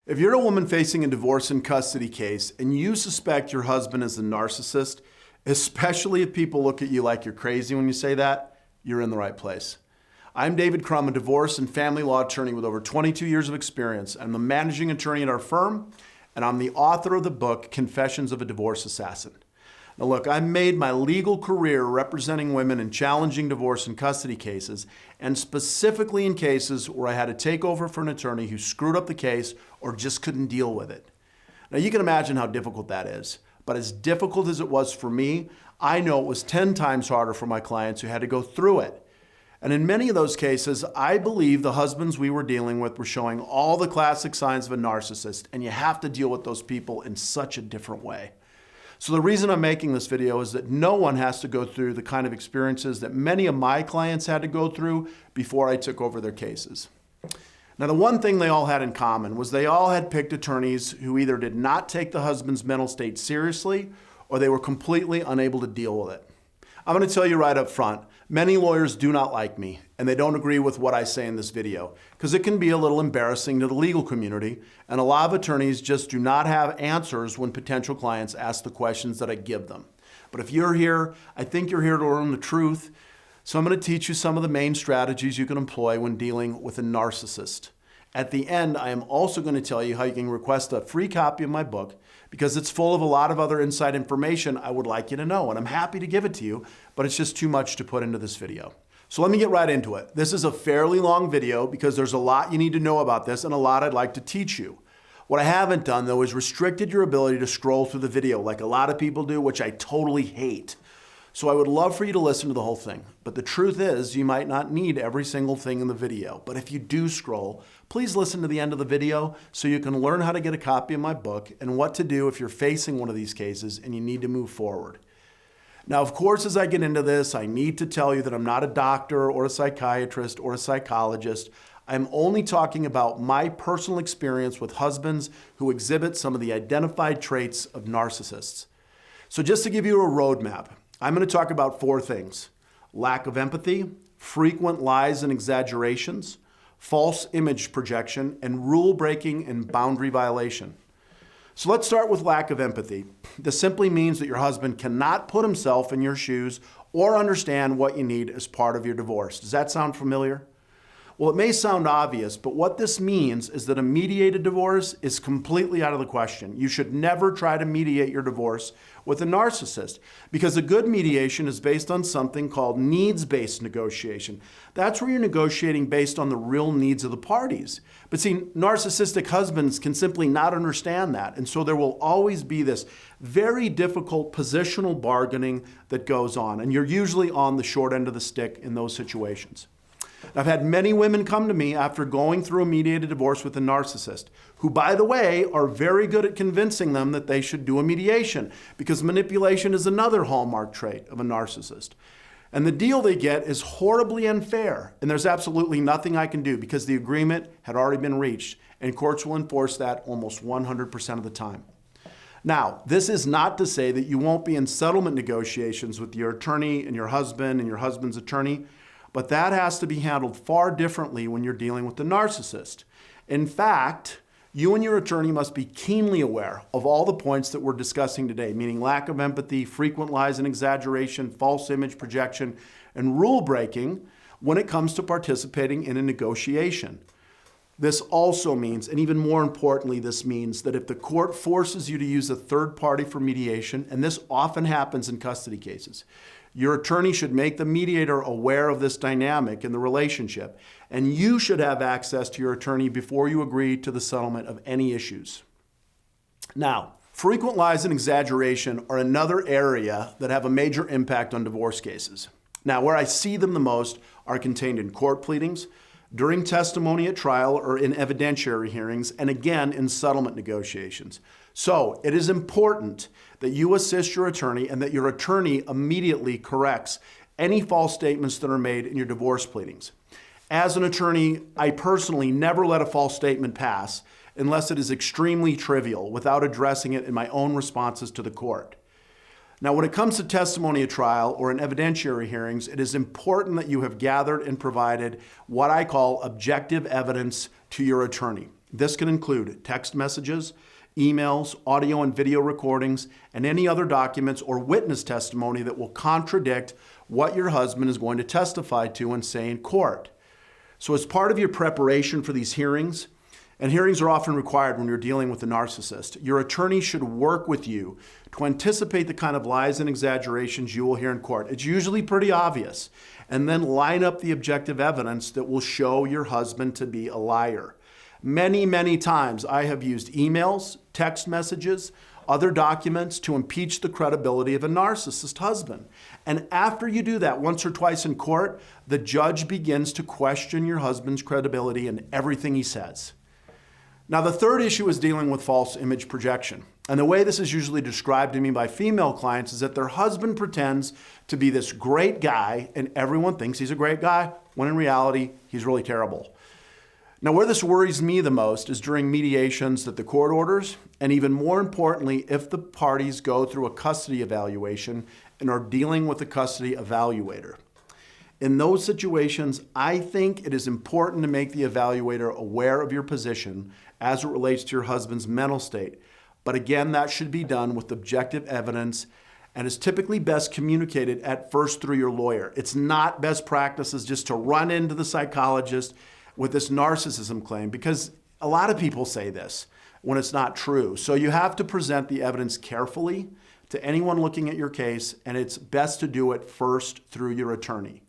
If you're a woman facing a divorce and custody case and you suspect your husband is a narcissist, especially if people look at you like you're crazy when you say that, you're in the right place. I'm David Crum, a divorce and family law attorney with over 22 years of experience. I'm the managing attorney at our firm, and I'm the author of the book, Confessions of a Divorce Assassin. Now look, I made my legal career representing women in challenging divorce and custody cases, and specifically in cases where I had to take over for an attorney who screwed up the case or just couldn't deal with it. Now you can imagine how difficult that is, but as difficult as it was for me, I know it was 10 times harder for my clients who had to go through it. And in many of those cases, I believe the husbands we were dealing with were showing all the classic signs of a narcissist, and you have to deal with those people in such a different way. So the reason I'm making this video is that no one has to go through the kind of experiences that many of my clients had to go through before I took over their cases. Now, the one thing they all had in common was they all had picked attorneys who either did not take the husband's mental state seriously or they were completely unable to deal with it. I'm going to tell you right up front, many lawyers do not like me, and they don't agree with what I say in this video, because it can be a little embarrassing to the legal community, and a lot of attorneys just do not have answers when potential clients ask the questions that I give them. But if you're here, I think you're here to learn the truth, so I'm going to teach you some of the main strategies you can employ when dealing with a narcissist. At the end, I am also going to tell you how you can request a free copy of my book, because it's full of a lot of other inside information I would like you to know, and I'm happy to give it to you, but it's just too much to put into this video. So let me get right into it. This is a fairly long video because there's a lot you need to know about this and a lot I'd like to teach you. What I haven't done, though, is restricted your ability to scroll through the video like a lot of people do, which I totally hate. So I would love for you to listen to the whole thing. But the truth is, you might not need every single thing in the video. But if you do scroll, please listen to the end of the video so you can learn how to get a copy of my book and what to do if you're facing one of these cases and you need to move forward. Now, of course, as I get into this, I need to tell you that I'm not a doctor or a psychiatrist or a psychologist. I'm only talking about my personal experience with husbands who exhibit some of the identified traits of narcissists. So just to give you a roadmap, I'm going to talk about 4 things: lack of empathy, frequent lies and exaggerations, false image projection, and rule breaking and boundary violation. So let's start with lack of empathy. This simply means that your husband cannot put himself in your shoes or understand what you need as part of your divorce. Does that sound familiar? Well, it may sound obvious, but what this means is that a mediated divorce is completely out of the question. You should never try to mediate your divorce with a narcissist, because a good mediation is based on something called needs-based negotiation. That's where you're negotiating based on the real needs of the parties. But see, narcissistic husbands can simply not understand that, and so there will always be this very difficult positional bargaining that goes on, and you're usually on the short end of the stick in those situations. I've had many women come to me after going through a mediated divorce with a narcissist, who, by the way, are very good at convincing them that they should do a mediation, because manipulation is another hallmark trait of a narcissist. And the deal they get is horribly unfair, and there's absolutely nothing I can do because the agreement had already been reached, and courts will enforce that almost 100% of the time. Now, this is not to say that you won't be in settlement negotiations with your attorney and your husband's attorney, but that has to be handled far differently when you're dealing with the narcissist. In fact, you and your attorney must be keenly aware of all the points that we're discussing today, meaning lack of empathy, frequent lies and exaggeration, false image projection, and rule breaking when it comes to participating in a negotiation. This also means, and even more importantly, this means that if the court forces you to use a third party for mediation, and this often happens in custody cases, your attorney should make the mediator aware of this dynamic in the relationship, and you should have access to your attorney before you agree to the settlement of any issues. Now, frequent lies and exaggeration are another area that have a major impact on divorce cases. Now, where I see them the most are contained in court pleadings, during testimony at trial or in evidentiary hearings, and again in settlement negotiations. So it is important that you assist your attorney and that your attorney immediately corrects any false statements that are made in your divorce pleadings. As an attorney, I personally never let a false statement pass unless it is extremely trivial without addressing it in my own responses to the court. Now, when it comes to testimony at trial or in evidentiary hearings, it is important that you have gathered and provided what I call objective evidence to your attorney. This can include text messages, emails, audio and video recordings, and any other documents or witness testimony that will contradict what your husband is going to testify to and say in court. So as part of your preparation for these hearings, and hearings are often required when you're dealing with a narcissist, your attorney should work with you to anticipate the kind of lies and exaggerations you will hear in court. It's usually pretty obvious. And then line up the objective evidence that will show your husband to be a liar. Many, many times I have used emails, text messages, other documents to impeach the credibility of a narcissist husband. And after you do that once or twice in court, the judge begins to question your husband's credibility in everything he says. Now, the third issue is dealing with false image projection. And the way this is usually described to me by female clients is that their husband pretends to be this great guy and everyone thinks he's a great guy, when in reality, he's really terrible. Now, where this worries me the most is during mediations that the court orders, and even more importantly, if the parties go through a custody evaluation and are dealing with a custody evaluator. In those situations, I think it is important to make the evaluator aware of your position as it relates to your husband's mental state. But again, that should be done with objective evidence and is typically best communicated at first through your lawyer. It's not best practices just to run into the psychologist with this narcissism claim, because a lot of people say this when it's not true. So you have to present the evidence carefully to anyone looking at your case, and it's best to do it first through your attorney.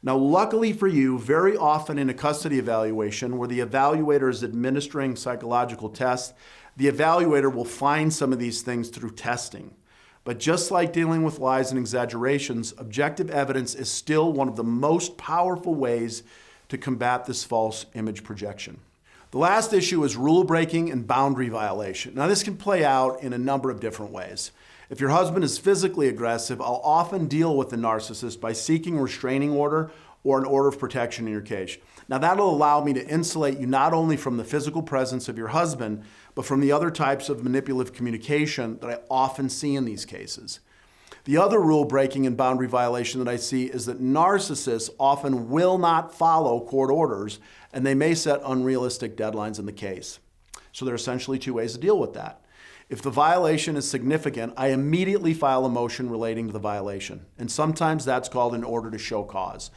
Now, luckily for you, very often in a custody evaluation where the evaluator is administering psychological tests, the evaluator will find some of these things through testing. But just like dealing with lies and exaggerations, objective evidence is still one of the most powerful ways to combat this false image projection. The last issue is rule breaking and boundary violation. Now, this can play out in a number of different ways. If your husband is physically aggressive, I'll often deal with the narcissist by seeking a restraining order or an order of protection in your case. Now, that'll allow me to insulate you not only from the physical presence of your husband, but from the other types of manipulative communication that I often see in these cases. The other rule breaking and boundary violation that I see is that narcissists often will not follow court orders, and they may set unrealistic deadlines in the case. So there are essentially two ways to deal with that. If the violation is significant, I immediately file a motion relating to the violation, and sometimes that's called an order to show cause.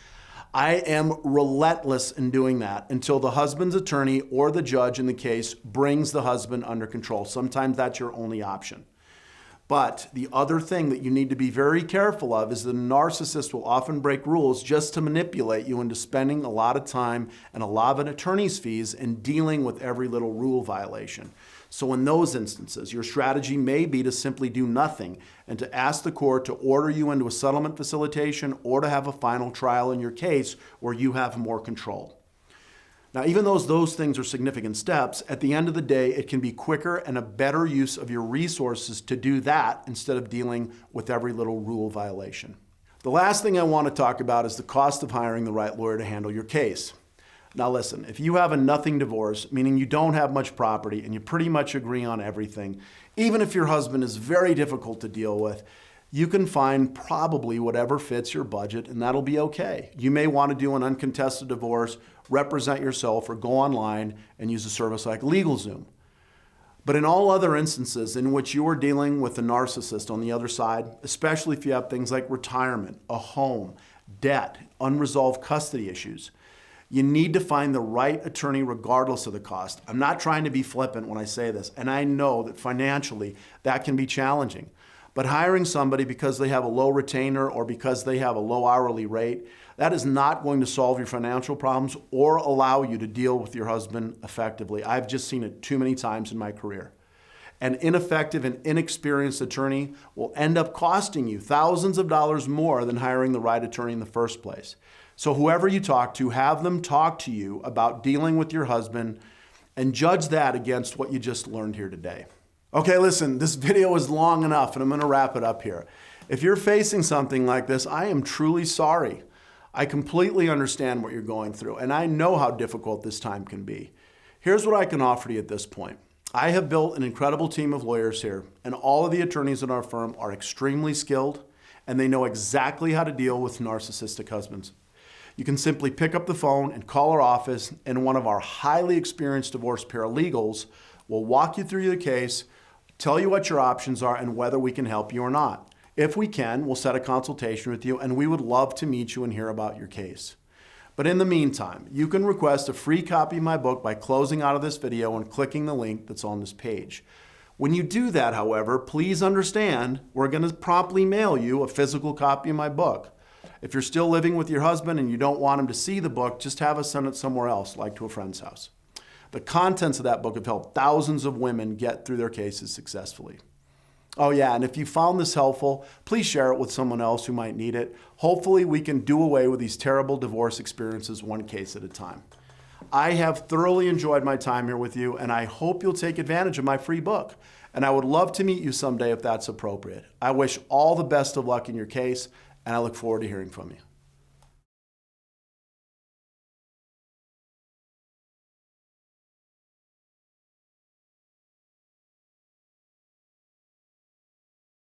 I am relentless in doing that until the husband's attorney or the judge in the case brings the husband under control. Sometimes that's your only option. But the other thing that you need to be very careful of is the narcissist will often break rules just to manipulate you into spending a lot of time and a lot of an attorney's fees in dealing with every little rule violation. So in those instances, your strategy may be to simply do nothing and to ask the court to order you into a settlement facilitation or to have a final trial in your case where you have more control. Now, even though those things are significant steps, at the end of the day, it can be quicker and a better use of your resources to do that instead of dealing with every little rule violation. The last thing I want to talk about is the cost of hiring the right lawyer to handle your case. Now listen, if you have a nothing divorce, meaning you don't have much property and you pretty much agree on everything, even if your husband is very difficult to deal with, you can find probably whatever fits your budget and that'll be okay. You may want to do an uncontested divorce, represent yourself, or go online and use a service like LegalZoom. But in all other instances in which you are dealing with a narcissist on the other side, especially if you have things like retirement, a home, debt, unresolved custody issues, you need to find the right attorney regardless of the cost. I'm not trying to be flippant when I say this, and I know that financially that can be challenging. But hiring somebody because they have a low retainer or because they have a low hourly rate, that is not going to solve your financial problems or allow you to deal with your husband effectively. I've just seen it too many times in my career. An ineffective and inexperienced attorney will end up costing you thousands of dollars more than hiring the right attorney in the first place. So whoever you talk to, have them talk to you about dealing with your husband and judge that against what you just learned here today. Okay, listen, this video is long enough and I'm going to wrap it up here. If you're facing something like this, I am truly sorry. I completely understand what you're going through and I know how difficult this time can be. Here's what I can offer you at this point. I have built an incredible team of lawyers here, and all of the attorneys in our firm are extremely skilled and they know exactly how to deal with narcissistic husbands. You can simply pick up the phone and call our office, and one of our highly experienced divorce paralegals will walk you through your case, tell you what your options are, and whether we can help you or not. If we can, we'll set a consultation with you, and we would love to meet you and hear about your case. But in the meantime, you can request a free copy of my book by closing out of this video and clicking the link that's on this page. When you do that, however, please understand we're going to promptly mail you a physical copy of my book. If you're still living with your husband and you don't want him to see the book, just have us send it somewhere else, like to a friend's house. The contents of that book have helped thousands of women get through their cases successfully. Oh yeah, and if you found this helpful, please share it with someone else who might need it. Hopefully we can do away with these terrible divorce experiences one case at a time. I have thoroughly enjoyed my time here with you, and I hope you'll take advantage of my free book. And I would love to meet you someday if that's appropriate. I wish all the best of luck in your case, and I look forward to hearing from you.